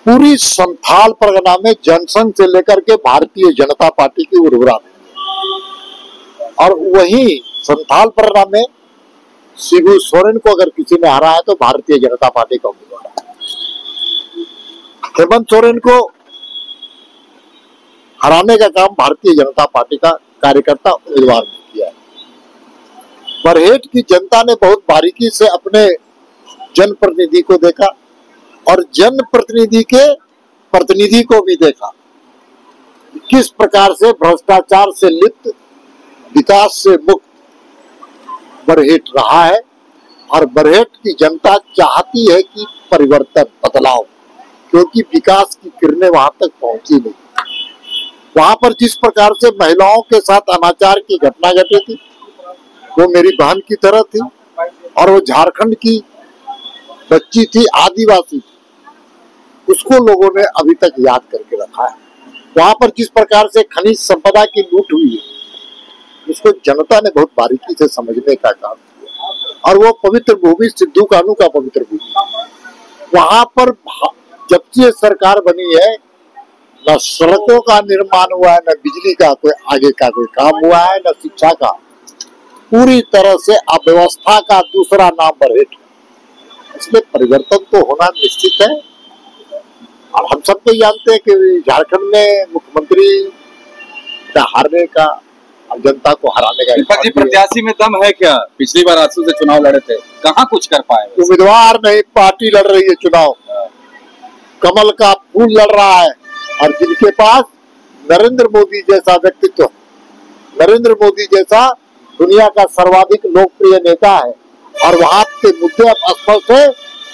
पूरी संथाल परगना में जनसंघ से लेकर के भारतीय जनता पार्टी की उर्वरा, और वहीं संथाल परगना में शिबू सोरेन को अगर किसी ने हराया तो भारतीय जनता पार्टी का उम्मीदवार है। हेमंत सोरेन को हराने का काम भारतीय जनता पार्टी का कार्यकर्ता उम्मीदवार ने किया है। बरहेट की जनता ने बहुत बारीकी से अपने जनप्रतिनिधि को देखा और जनप्रतिनिधि के प्रतिनिधि को भी देखा, किस प्रकार से भ्रष्टाचार से लिप्त, विकास से मुक्त बरहेट रहा है। और बरहेट की जनता चाहती है कि परिवर्तन, बदलाव, क्योंकि विकास की किरणें वहां तक पहुंची नहीं। वहां पर जिस प्रकार से महिलाओं के साथ अनाचार की घटना घटी थी, वो मेरी बहन की तरह थी, और वो झारखंड की बच्ची थी, आदिवासी थी, उसको लोगों ने अभी तक याद करके रखा है। वहां पर जिस प्रकार से खनिज संपदा की लूट हुई है, उसको जनता ने बहुत बारीकी से समझने का काम किया। और वो पवित्र भूमि सिद्धू कानू का पवित्र भूमि, वहां पर जब से सरकार बनी है, न सड़कों का निर्माण हुआ है, न बिजली का कोई आगे का कोई काम हुआ है, न शिक्षा का। पूरी तरह से अव्यवस्था का दूसरा नाम बरहेट। इसलिए परिवर्तन तो होना निश्चित है। और हम सब तो जानते हैं कि झारखंड में मुख्यमंत्री हारने का और जनता को हराने का। दीपक जी, प्रत्याशी में दम है क्या? पिछली बार आंसू से चुनाव लड़े थे, कहाँ कुछ कर पाए? उम्मीदवार नहीं, पार्टी लड़ रही है चुनाव। कमल का फूल लड़ रहा है, और जिनके पास नरेंद्र मोदी जैसा व्यक्तित्व, नरेंद्र मोदी जैसा दुनिया का सर्वाधिक लोकप्रिय नेता है, और वहां के मुद्दे अब स्पष्ट है।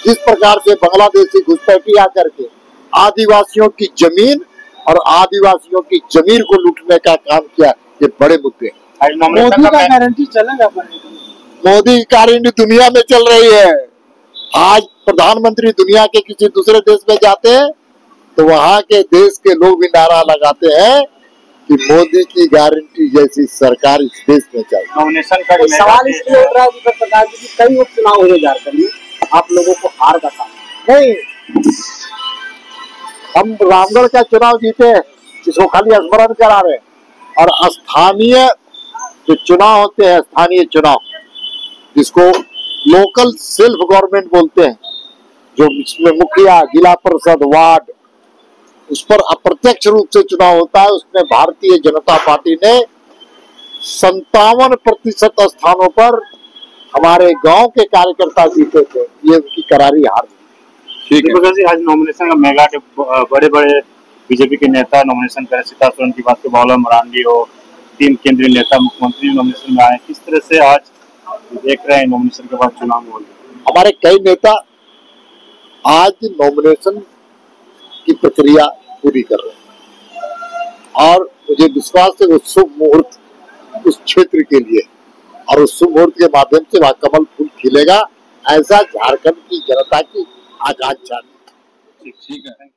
जिस प्रकार से बांग्लादेशी घुसपैठिया करके आदिवासियों की जमीन और आदिवासियों की जमीन को लूटने का काम किया, ये बड़े मुद्दे हैं। मोदी का गारंटी चलेगा? मोदी की गारंटी दुनिया में चल रही है। आज प्रधानमंत्री दुनिया के किसी दूसरे देश में जाते हैं तो वहां के देश के लोग भी नारा लगाते हैं कि मोदी की गारंटी जैसी सरकार इस देश में चाहिए। नॉमिनेशन का सवाल इसलिए उठ रहा है दीपक प्रकाश जी की कई उपचुनाव हुए झारखंड में, आप लोगों को हार का सामना नहीं। हम रामगढ़ का चुनाव जीते हैं, इसको खाली स्मरण करा रहे हैं। और स्थानीय जो चुनाव होते हैं, स्थानीय चुनाव जिसको लोकल सेल्फ गवर्नमेंट बोलते हैं, जो इसमें मुखिया, जिला परिषद, वार्ड, उस पर अप्रत्यक्ष रूप से चुनाव होता है। उसमें भारतीय जनता पार्टी ने 57% स्थानों पर हमारे गांव के कार्यकर्ता जीते थे। ये उनकी करारी हार। ठीक है। आज नॉमिनेशन का मेगा के बड़े बड़े बीजेपी के नेता नॉमिनेशन करें, सीता सोरेन की बात के बावला मरांडी हो, 3 केंद्रीय नेता मुख्यमंत्री नॉमिनेशन में आए, किस तरह से आज देख रहे हैं नॉमिनेशन के बाद चुनाव में? हमारे कई नेता आज नॉमिनेशन की प्रक्रिया पूरी कर रहे हैं, और मुझे विश्वास है वो शुभ मुहूर्त उस क्षेत्र के लिए, और उस शुभ मुहूर्त के माध्यम से वहां कमल फूल खिलेगा, ऐसा झारखंड की जनता की आकांक्षा। ठीक है।